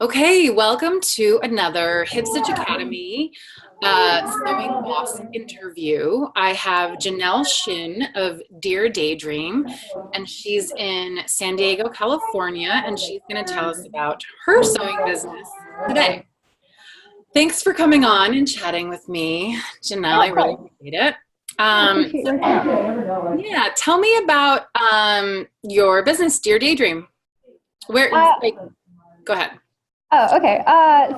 Okay, welcome to another Hip Stitch Academy Sewing Boss interview. I have Janelle Shin of Dear Daydream, and she's in San Diego, California, and she's going to tell us about her sewing business today. Thanks for coming on and chatting with me, Janelle. Yeah, I of really course. appreciate it. I Um, appreciate your time. yeah, tell me about your business, Dear Daydream. Where, Uh, like, go ahead. okay.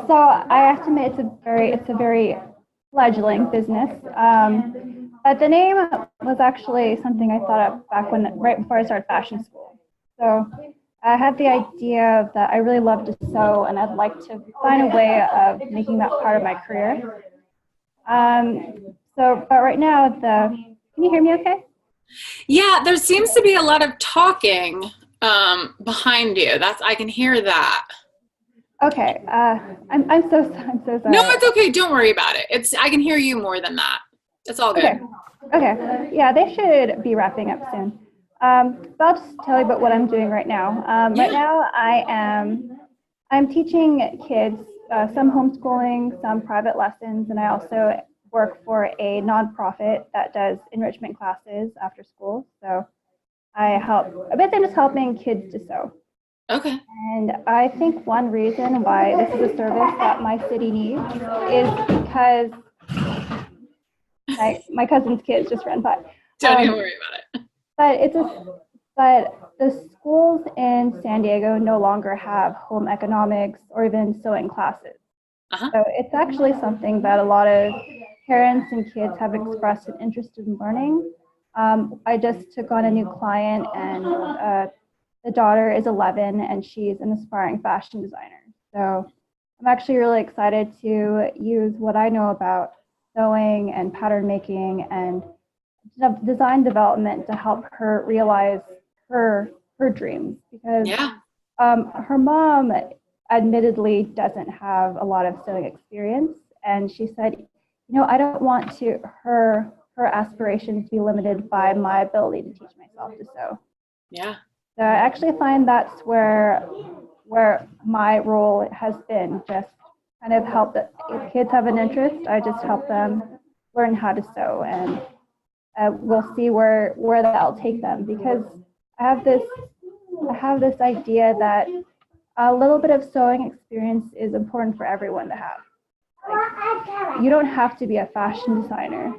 So I estimate it's a very fledgling business. But the name was actually something I thought of back when right before I started fashion school. So I had the idea that I really love to sew, and I'd like to find a way of making that part of my career. But right now, can you hear me okay? Yeah, there seems to be a lot of talking behind you. I can hear that. Okay. I'm so No, sorry. it's okay. Don't worry about it. I can hear you more than that. It's all good. Okay. Okay. Yeah, they should be wrapping up soon. But I'll just tell you about what I'm doing right now. Right Yeah. now, I'm teaching kids some homeschooling, some private lessons, and I also work for a nonprofit that does enrichment classes after school. So I bet I'm just helping kids to sew. Okay. And I think one reason why this is a service that my city needs is because my cousin's kids just ran by. Don't even Um, worry about it. but it's a but the schools in San Diego no longer have home economics or even sewing classes. Uh-huh. So it's actually something that a lot of parents and kids have expressed an interest in learning. I just took on a new client, and the daughter is 11, and she's an aspiring fashion designer. So I'm actually really excited to use what I know about sewing and pattern making and design development to help her realize her dreams because Yeah. her mom admittedly doesn't have a lot of sewing experience, and she said, I don't want to her aspirations to be limited by my ability to teach myself to sew. Yeah. So I actually find that's where my role has been, just kind of help that if kids have an interest, I just help them learn how to sew, and we'll see where that'll take them because I have this I have this idea that a little bit of sewing experience is important for everyone to have. Like, you don't have to be a fashion designer,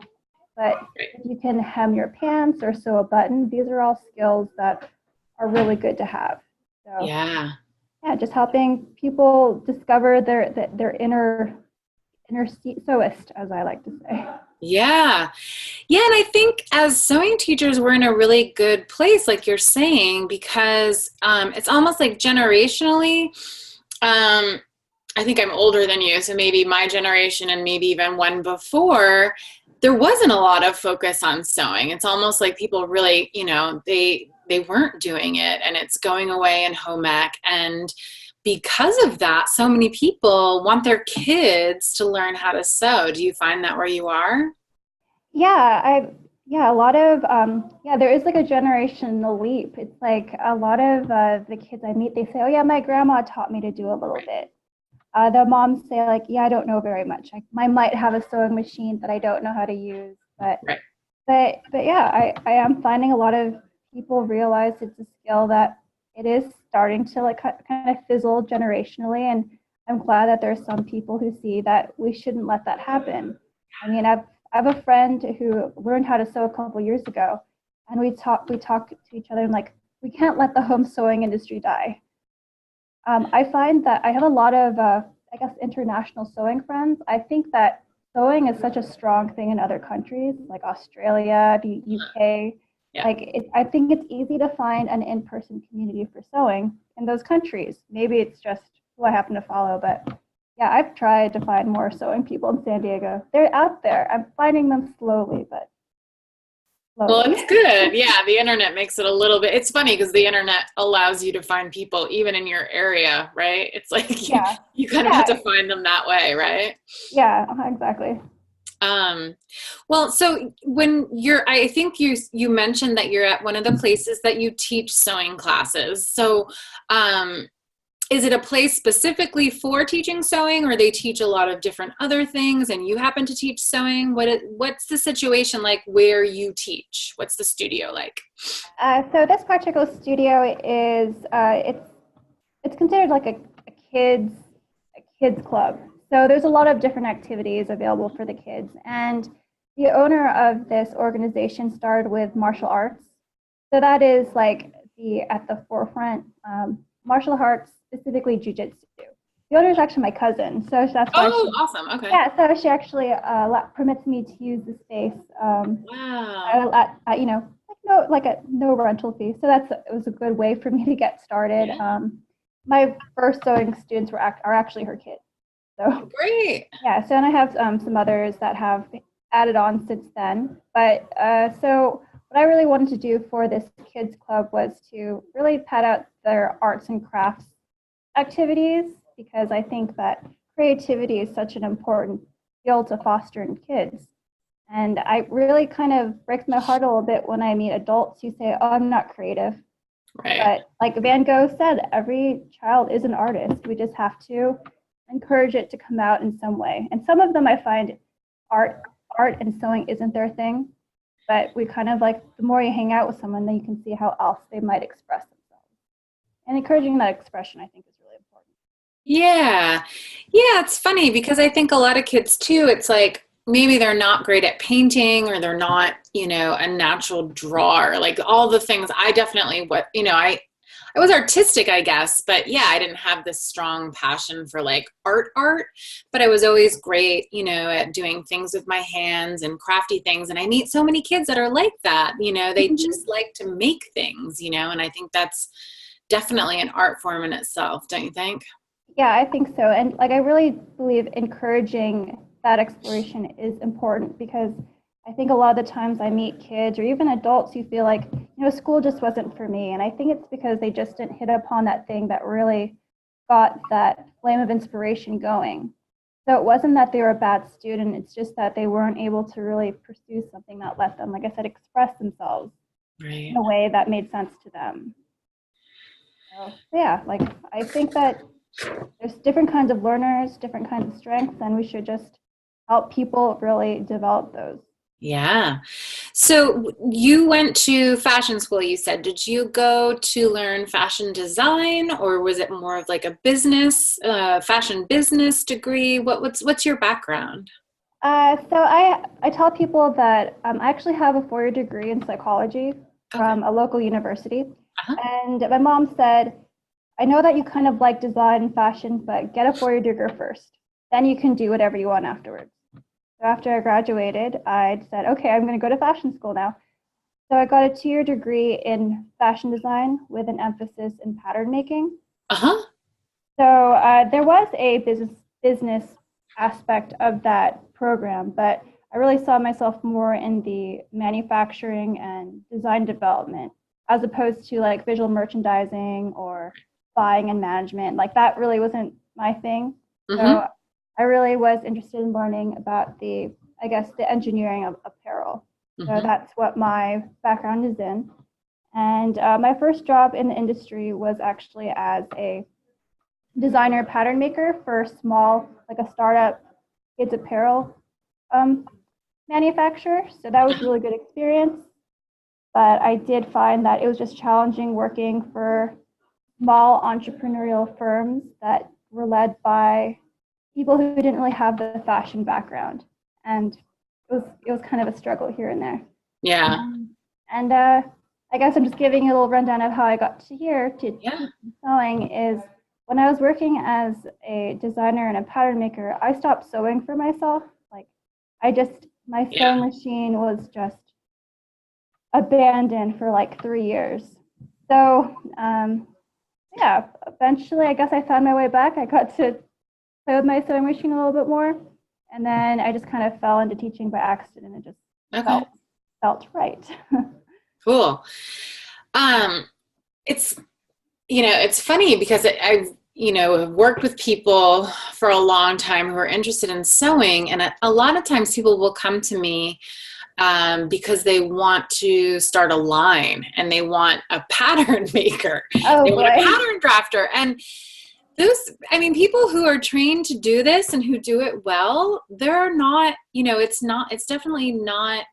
but if you can hem your pants or sew a button, these are all skills that are really good to have. So Yeah. yeah, just helping people discover their inner sewist, as I like to say. Yeah. Yeah, and I think as sewing teachers, we're in a really good place, like you're saying, because it's almost like generationally. Um, I think I'm older than you, so maybe my generation and maybe even one before, there wasn't a lot of focus on sewing. It's almost like people really, they weren't doing it, and it's going away in home ec. And because of that, so many people want their kids to learn how to sew. Do you find that where you are? Yeah, a lot of there is like a generational leap. It's like a lot of the kids I meet, they say, "Oh yeah, my grandma taught me to do a little Right. bit." The moms say like, "Yeah, I don't know very much. I might have a sewing machine that I don't know how to use." Right. But yeah, I am finding a lot of people realize it's a skill that it is starting to like kind of fizzle generationally, and I'm glad that there's some people who see that we shouldn't let that happen. I mean, I have a friend who learned how to sew a couple years ago, and we talk to each other and like we can't let the home sewing industry die. I find that I have a lot of I guess international sewing friends. I think that sewing is such a strong thing in other countries like Australia, the UK. Yeah. I think it's easy to find an in-person community for sewing in those countries. Maybe it's just who I happen to follow, but yeah, I've tried to find more sewing people in San Diego. They're out there. I'm finding them slowly, but Well, slowly. it's good. Yeah, the internet makes it a little bit. It's funny because the internet allows you to find people even in your area, right? It's like Yeah, you kind of have to yeah, find them that way, right? yeah, exactly. Um, well, so I think you mentioned that you're at one of the places that you teach sewing classes. So, um, is it a place specifically for teaching sewing, or they teach a lot of different other things and you happen to teach sewing? What's the situation like where you teach? What's the studio like? So this particular studio is it's considered like a kids club. So there's a lot of different activities available for the kids, and the owner of this organization started with martial arts. So that is like at the forefront, martial arts, specifically jujitsu. The owner is actually my cousin, so that's why. Oh, awesome. Okay. Yeah, so she actually permits me to use the space. Wow. At no rental fee. So it was a good way for me to get started. Yeah. My first sewing students are actually her kids. So great. yeah. So and I have some others that have added on since then. But so what I really wanted to do for this kids club was to really pad out their arts and crafts activities, because I think that creativity is such an important skill to foster in kids. And I really kind of breaks my heart a little bit when I meet adults who say, "Oh, I'm not creative." Right. But like Van Gogh said, every child is an artist. We just have to encourage it to come out in some way. And some of them I find art and sewing isn't their thing. But we kind of like, the more you hang out with someone, then you can see how else they might express themselves. And encouraging that expression, I think, is really important. Yeah. Yeah, it's funny because I think a lot of kids too, it's like maybe they're not great at painting, or they're not, a natural drawer. Like all the things I definitely I was artistic, I guess, but yeah, I didn't have this strong passion for like art, but I was always great, at doing things with my hands and crafty things. And I meet so many kids that are like that, they just like to make things, and I think that's definitely an art form in itself, don't you think? Yeah, I think so. And like, I really believe encouraging that exploration is important, because I think a lot of the times I meet kids or even adults who feel like, school just wasn't for me. And I think it's because they just didn't hit upon that thing that really got that flame of inspiration going. So it wasn't that they were a bad student. It's just that they weren't able to really pursue something that let them, like I said, express themselves in a way that made sense to them. So yeah, like I think that there's different kinds of learners, different kinds of strengths, and we should just help people really develop those. Yeah. So you went to fashion school, you said. Did you go to learn fashion design, or was it more of like a fashion business degree? What's your background? So I tell people that I actually have a 4-year degree in psychology from a local university. Uh-huh. And my mom said, "I know that you kind of like design and fashion, but get a 4-year degree first. Then you can do whatever you want afterwards." So after I graduated, I said, okay, I'm going to go to fashion school now. So I got a 2-year degree in fashion design with an emphasis in pattern making. Uh-huh. So there was a business aspect of that program, but I really saw myself more in the manufacturing and design development, as opposed to like visual merchandising or buying and management. Like that really wasn't my thing. Mm-hmm. So I really was interested in learning about the engineering of apparel. Mm-hmm. So that's what my background is in. And my first job in the industry was actually as a designer pattern maker for a startup kids apparel manufacturer. So that was a really good experience. But I did find that it was just challenging working for small entrepreneurial firms that were led by people who didn't really have the fashion background, and it was kind of a struggle here and there. Yeah. And I guess I'm just giving you a little rundown of how I got to here to sewing. Is when I was working as a designer and a pattern maker, I stopped sewing for myself. Like my sewing machine was just abandoned for like 3 years. So eventually I guess I found my way back. I got to play with my sewing machine a little bit more, and then I just kind of fell into teaching by accident. It just felt right. Cool. It's funny because I've worked with people for a long time who are interested in sewing, and a lot of times people will come to me because they want to start a line and they want a pattern maker. They want a pattern drafter, and I mean, people who are trained to do this and who do it well, they're not, it's definitely not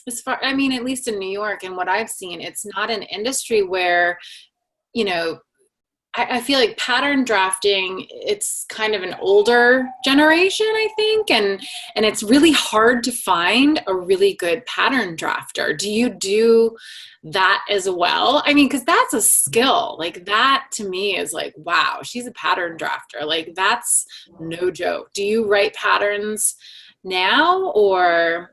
as far, I mean, at least in New York and what I've seen, it's not an industry where, you know, I feel like pattern drafting, it's kind of an older generation, I think, and it's really hard to find a really good pattern drafter. Do you do that as well? I mean, because that's a skill. Like that to me is like, wow, she's a pattern drafter. Like that's no joke. Do you write patterns now or?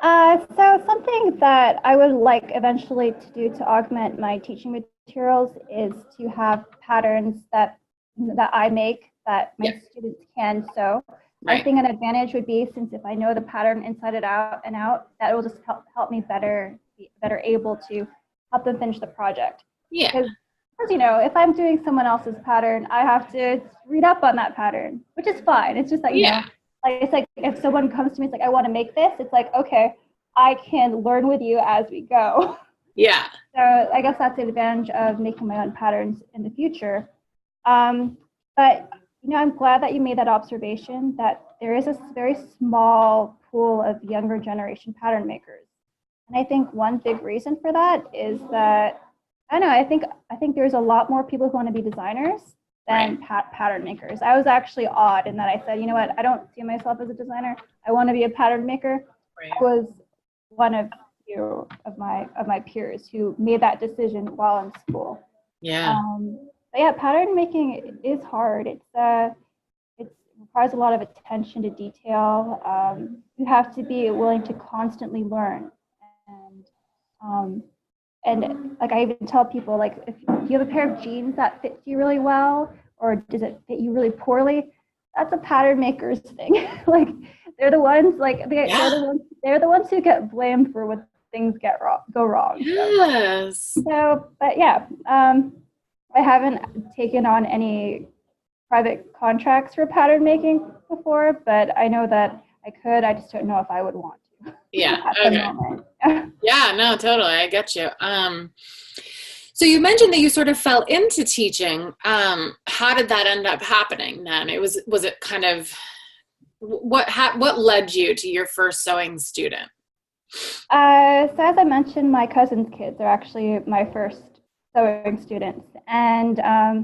So something that I would like eventually to do to augment my teaching materials is to have patterns that I make that my students can sew. Right. I think an advantage would be, since if I know the pattern inside it out and out, that will just help me be better able to help them finish the project. Yeah. Because if I'm doing someone else's pattern, I have to read up on that pattern, which is fine. It's just that, like it's like if someone comes to me, it's like, I want to make this, it's like, okay, I can learn with you as we go. Yeah. So I guess that's the advantage of making my own patterns in the future. But I'm glad that you made that observation that there is a very small pool of younger generation pattern makers. And I think one big reason for that is that, I don't know, I think there's a lot more people who want to be designers than pattern makers. I was actually odd in that I said, you know what, I don't see myself as a designer. I want to be a pattern maker. Right. I was one of my peers who made that decision while in school. Yeah. But yeah, pattern making is hard. It requires a lot of attention to detail. You have to be willing to constantly learn. And like I even tell people, like if you have a pair of jeans that fits you really well, or does it fit you really poorly, that's a pattern maker's thing. Like they're the ones, they're the ones who get blamed for when things go wrong. Yes. But yeah, I haven't taken on any private contracts for pattern making before, but I know that I could. I just don't know if I would want to. Yeah. Okay. Yeah, no, totally. I get you. So you mentioned that you sort of fell into teaching. How did that end up happening then? Was it kind of, what led you to your first sewing student? So as I mentioned, my cousin's kids are actually my first sewing students. And I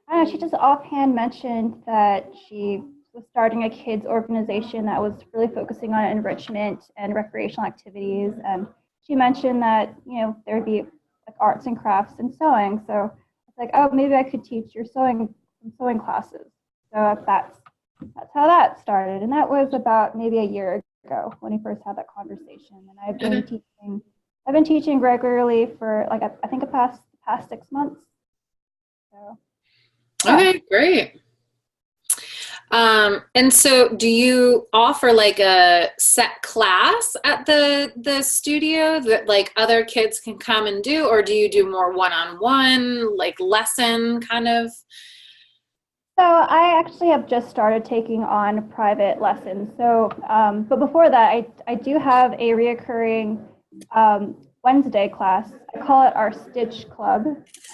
don't know, she just offhand mentioned that she was starting a kids organization that was really focusing on enrichment and recreational activities. And she mentioned that, there'd be like arts and crafts and sewing. So it's like, oh, maybe I could teach your sewing classes. So that's how that started. And that was about maybe a year ago when we first had that conversation. And I've been teaching regularly for like I think the past 6 months. So yeah. Okay, great. And so do you offer like a set class at the studio that like other kids can come and do, or do you do more one-on-one, like lesson kind of? So I actually have just started taking on private lessons. So, but before that, I do have a reoccurring Wednesday class. I call it our Stitch Club.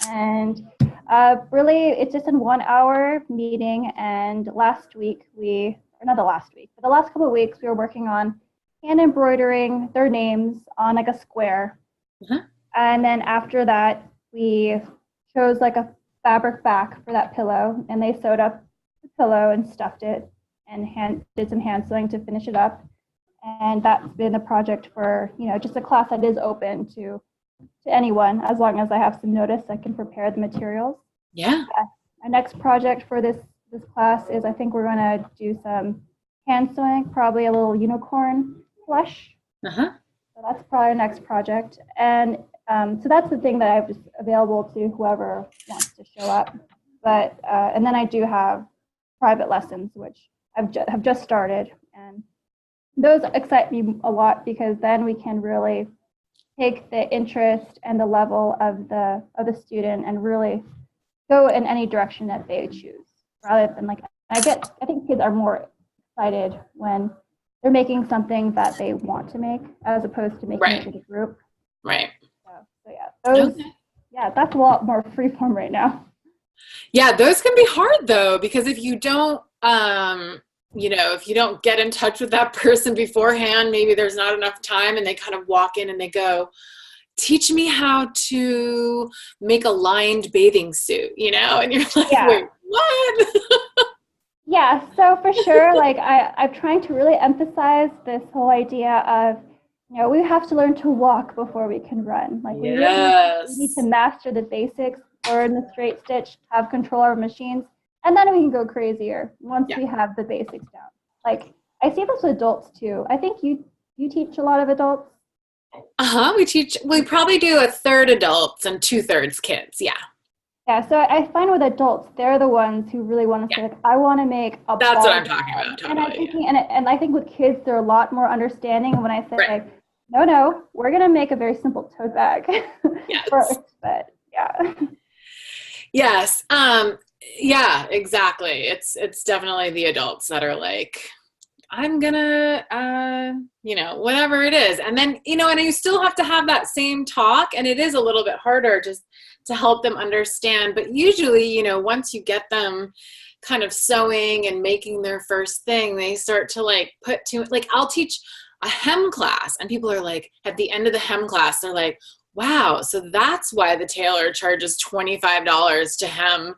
And really, it's just a 1 hour meeting. And the last couple of weeks, we were working on hand embroidering their names on like a square. Uh-huh. And then after that, we chose like a fabric back for that pillow, and they sewed up the pillow and stuffed it and did some hand sewing to finish it up. And that's been the project for, just a class that is open to anyone, as long as I have some notice, I can prepare the materials. Yeah. Our next project for this class is, I think we're going to do some hand sewing, probably a little unicorn plush. Uh-huh. So that's probably our next project. And so that's the thing that I have just available to whoever wants to show up. But and then I do have private lessons, which have just started, and those excite me a lot because then we can really take the interest and the level of the student and really go in any direction that they choose, rather than like I think kids are more excited when they're making something that they want to make as opposed to making it with a group. Right. So yeah, that's a lot more freeform right now. Yeah, those can be hard though, because if you don't, if you don't get in touch with that person beforehand, maybe there's not enough time and they kind of walk in and they go, teach me how to make a lined bathing suit, and you're like, Yeah. wait, what? Yeah, so for sure, like I'm trying to really emphasize this whole idea of, we have to learn to walk before we can run. Like we need to Yes. master the basics, learn the straight stitch, have control over machines, and then we can go crazier once Yeah. we have the basics down. Like I see this with adults too. I think you teach a lot of adults. Uh-huh. We probably do a third adults and two-thirds kids. Yeah. Yeah, so I find with adults, they're the ones who really want to Yeah. say, like, I want to make a That's what ball I'm talking about. gown. And I'm Totally. thinking, and I think with kids, they're a lot more understanding. And when I Right. say, no, no, we're going to make a very simple tote bag Yes. first, but yeah. Yes. Yeah, exactly. It's definitely the adults that are like, I'm gonna, whatever it is. And then, and you still have to have that same talk. And it is a little bit harder just to help them understand. But usually, once you get them kind of sewing and making their first thing, they start to like I'll teach a hem class and people are like, at the end of the hem class, they're like, wow, so that's why the tailor charges $25 to hem,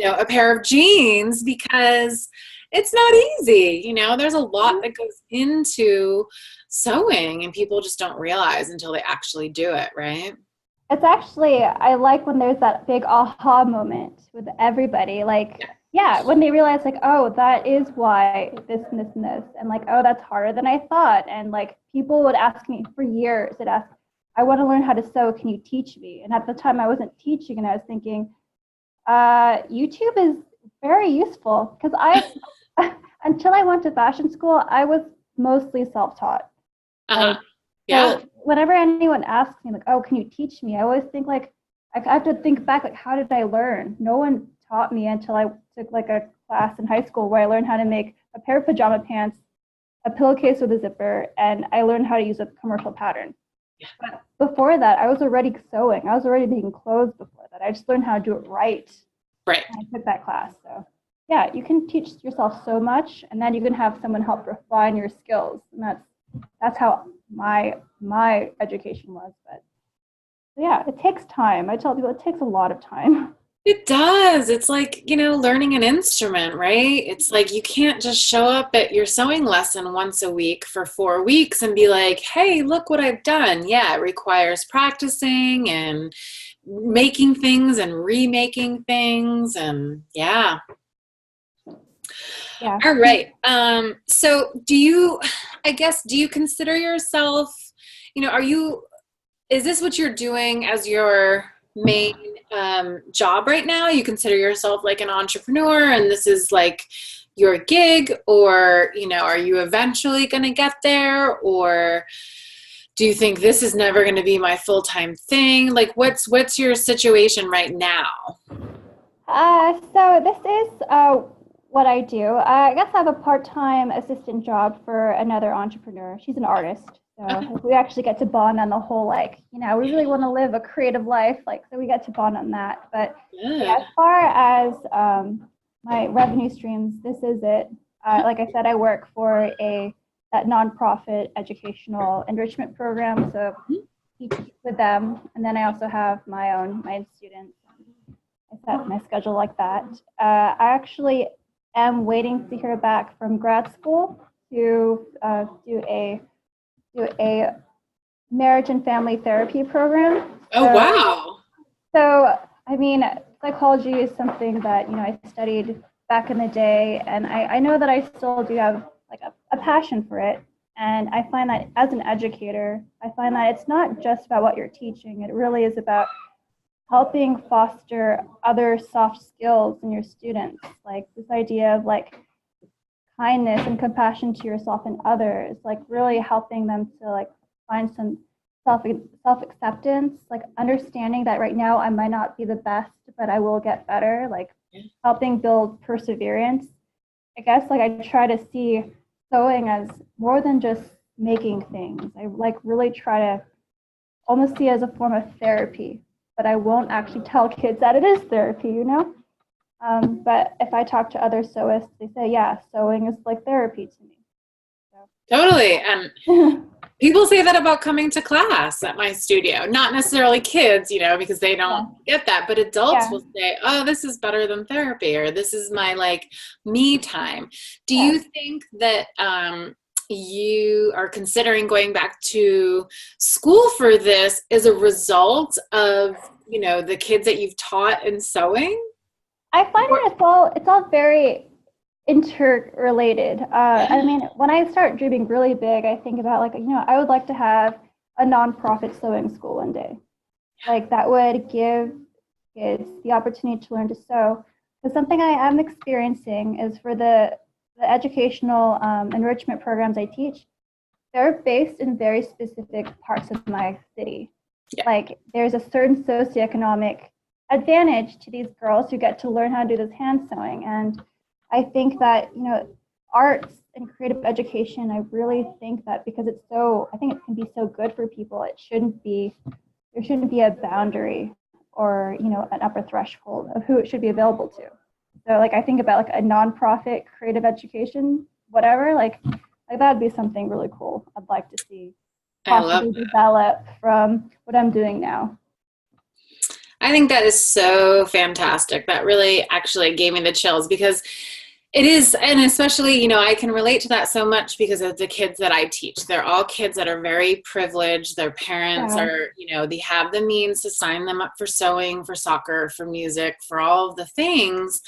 a pair of jeans, because it's not easy. There's a lot that goes into sewing and people just don't realize until they actually do it, right? It's actually, I like when there's that big aha moment with everybody. Like, yeah, when they realize, like, oh, that is why this and this and this. And like, oh, that's harder than I thought. And like, people would ask me for years, they'd ask, I want to learn how to sew. Can you teach me? And at the time, I wasn't teaching, and I was thinking, YouTube is very useful because until I went to fashion school, I was mostly self-taught. Uh-huh. Like, Yeah. so whenever anyone asks me, like, oh, can you teach me? I always think like, I have to think back, like, how did I learn? No one taught me until I took like a class in high school where I learned how to make a pair of pajama pants, a pillowcase with a zipper, and I learned how to use a commercial pattern. Yeah. But before that, I was already sewing. I was already making clothes before that. I just learned how to do it right. Right. And I took that class. So yeah, you can teach yourself so much, and then you can have someone help refine your skills. And that's how my education was. But yeah, it takes time. I tell people it takes a lot of time. It does. It's like, learning an instrument, right? It's like you can't just show up at your sewing lesson once a week for 4 weeks and be like, hey, look what I've done. Yeah, it requires practicing and making things and remaking things. And yeah. Yeah. All right. So do you consider yourself, is this what you're doing as your main job right now? You consider yourself like an entrepreneur and this is like your gig, or, are you eventually going to get there? Or do you think this is never going to be my full-time thing? Like what's your situation right now? So this is what I do. I guess I have a part-time assistant job for another entrepreneur. She's an artist. So we actually get to bond on the whole, like, we really want to live a creative life. Like, so we get to bond on that. But yeah, as far as my revenue streams, this is it. Like I said, I work for that nonprofit educational enrichment program. So teach with them. And then I also have my own students. I set my schedule like that. I actually am waiting to hear back from grad school to do a marriage and family therapy program. Oh, wow. So, I mean, psychology is something that, I studied back in the day, and I know that I still do have like a passion for it. And I find that as an educator, I find that it's not just about what you're teaching. It really is about helping foster other soft skills in your students, like this idea of like kindness and compassion to yourself and others, like really helping them to like find some self-acceptance, like understanding that right now I might not be the best, but I will get better, like helping build perseverance. I guess like I try to see sewing as more than just making things. I like really try to almost see it as a form of therapy, but I won't actually tell kids that it is therapy, But if I talk to other sewists, they say, yeah, sewing is like therapy to me. Totally. And So. people say that about coming to class at my studio. Not necessarily kids, because they Yeah. don't get that, but adults Yeah. will say, oh, this is better than therapy, or this is my like me time. Do Yeah. you think that you are considering going back to school for this as a result of, the kids that you've taught in sewing? I find it's all very interrelated. I Yeah. mean, when I start dreaming really big, I think about like, I would like to have a nonprofit sewing school one day. Like that would give kids the opportunity to learn to sew. Because something I am experiencing is for the educational enrichment programs I teach, they're based in very specific parts of my city. Yeah. Like there's a certain socioeconomic advantage to these girls who get to learn how to do this hand sewing. And I think that, arts and creative education, I really think that because I think it can be so good for people, there shouldn't be a boundary or, an upper threshold of who it should be available to. So like I think about like a nonprofit creative education, whatever, like that would be something really cool. I'd like to see I love possibly that. develop from what I'm doing now. I think that is so fantastic. That really actually gave me the chills because it is, and especially, I can relate to that so much because of the kids that I teach. They're all kids that are very privileged. Their parents Yeah. are, they have the means to sign them up for sewing, for soccer, for music, for all of the things.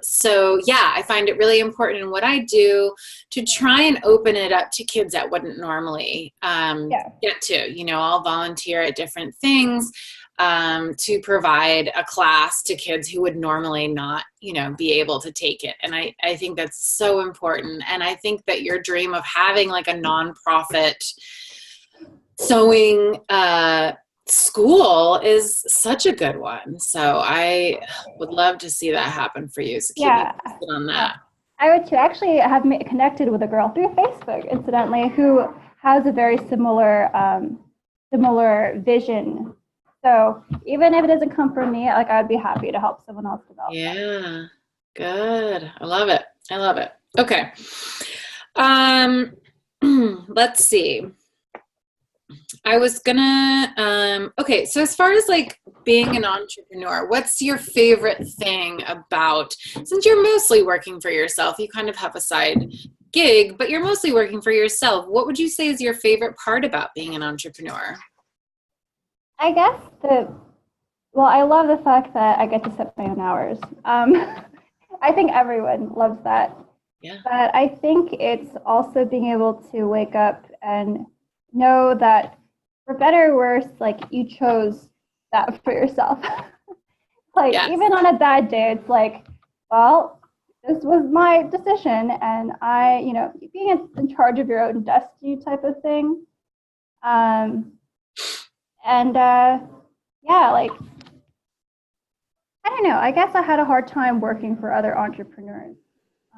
So yeah, I find it really important in what I do to try and open it up to kids that wouldn't normally Yeah. get to. I'll volunteer at different things to provide a class to kids who would normally not, be able to take it. And I think that's so important. And I think that your dream of having like a nonprofit sewing school is such a good one. So I would love to see that happen for you. So keep me Yeah. posted on Yeah. that. I would too. Actually, have connected with a girl through Facebook, incidentally, who has a very similar vision. So even if it doesn't come from me, like I'd be happy to help someone else develop that. Yeah, good. I love it. I love it. Okay. Um, let's see. I was gonna, okay, so as far as like being an entrepreneur, what's your favorite thing about, since you're mostly working for yourself, you kind of have a side gig, but you're mostly working for yourself. What would you say is your favorite part about being an entrepreneur? I guess I love the fact that I get to set my own hours. I think everyone loves that. Yeah. But I think it's also being able to wake up and know that for better or worse, like you chose that for yourself. Like Yes. even on a bad day, it's like, well, this was my decision, and being in charge of your own destiny type of thing. And yeah, like I don't know. I guess I had a hard time working for other entrepreneurs.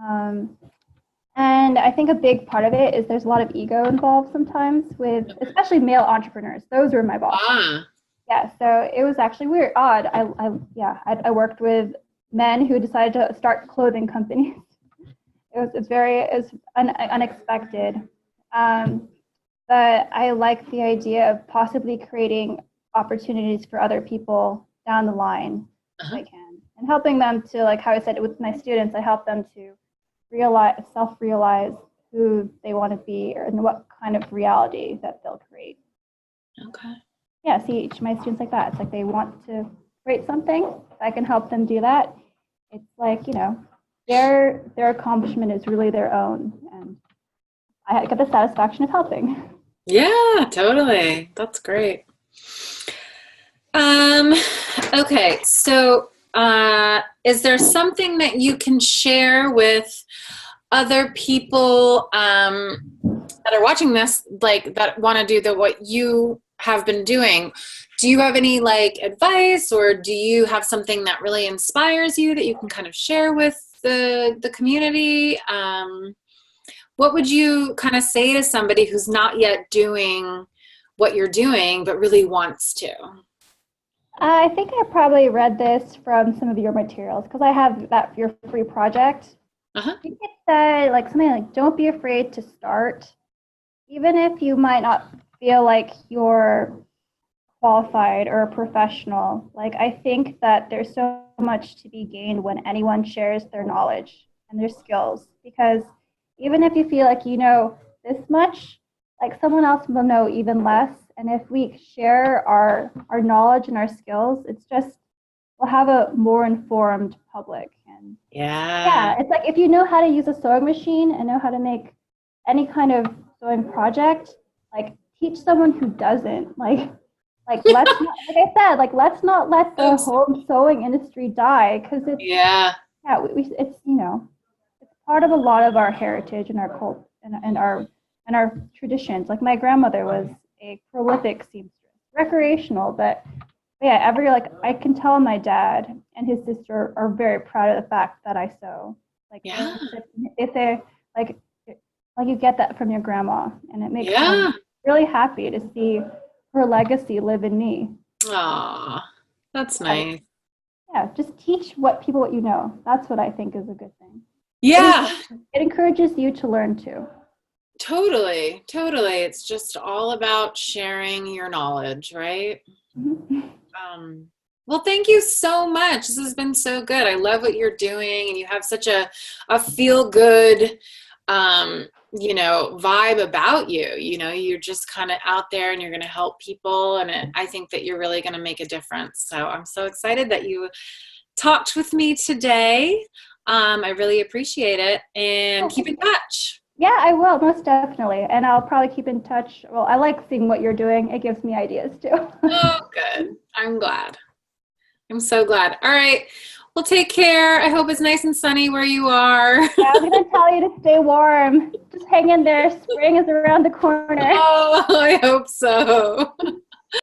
Um, and I think a big part of it is there's a lot of ego involved sometimes with, especially male entrepreneurs. Those were my bosses. Ah. Yeah, so it was actually weird, odd. I worked with men who decided to start clothing companies. It was unexpected. But I like the idea of possibly creating opportunities for other people down the line if I can, and helping them to, like how I said with my students, I help them to self-realize who they want to be and what kind of reality that they'll create. Okay. Yeah, see each of my students like that. It's like they want to create something. If I can help them do that, it's like, their accomplishment is really their own, and I get the satisfaction of helping. Yeah, totally. That's great. Okay, so is there something that you can share with other people that are watching this, like that want to do what you have been doing? Do you have any like advice, or do you have something that really inspires you that you can kind of share with the community? What would you kind of say to somebody who's not yet doing what you're doing but really wants to? I think I probably read this from some of your materials because I have that your free project. Uh-huh. I think it said like something like, don't be afraid to start, even if you might not feel like you're qualified or a professional. Like, I think that there's so much to be gained when anyone shares their knowledge and their skills, because even if you feel like you know this much, like someone else will know even less. And if we share our knowledge and our skills, it's just we'll have a more informed public. And Yeah. yeah, it's like if you know how to use a sewing machine and know how to make any kind of sewing project, like teach someone who doesn't. Like let's not, like I said, like let's not let the That's, home sewing industry die because it's yeah. yeah, it's it's part of a lot of our heritage and our cult and our traditions. Like my grandmother was a prolific seamstress, recreational, but yeah, every like I can tell my dad and his sister are very proud of the fact that I sew. Like Yeah. if they like like you get that from your grandma, and it makes me Yeah. really happy to see her legacy live in me. Aw, that's Yeah, nice. yeah, just teach what you know. That's what I think is a good thing. It Yeah, it encourages you to learn too. totally. Totally. It's just all about sharing your knowledge, right? Mhm. Um, well, thank you so much. This has been so good. I love what you're doing, and you have such a feel good, um, vibe about you. You're just kind of out there and you're going to help people, and I think that you're really going to make a difference. So I'm so excited that you talked with me today. I really appreciate it, and keep in touch. Yeah, I will most definitely, and I'll probably keep in touch. Well, I like seeing what you're doing. It gives me ideas too. Oh, good. I'm glad. I'm so glad. All right. Well, take care. I hope it's nice and sunny where you are. Yeah, I was gonna tell you to stay warm. Just hang in there. Spring is around the corner. Oh, I hope so.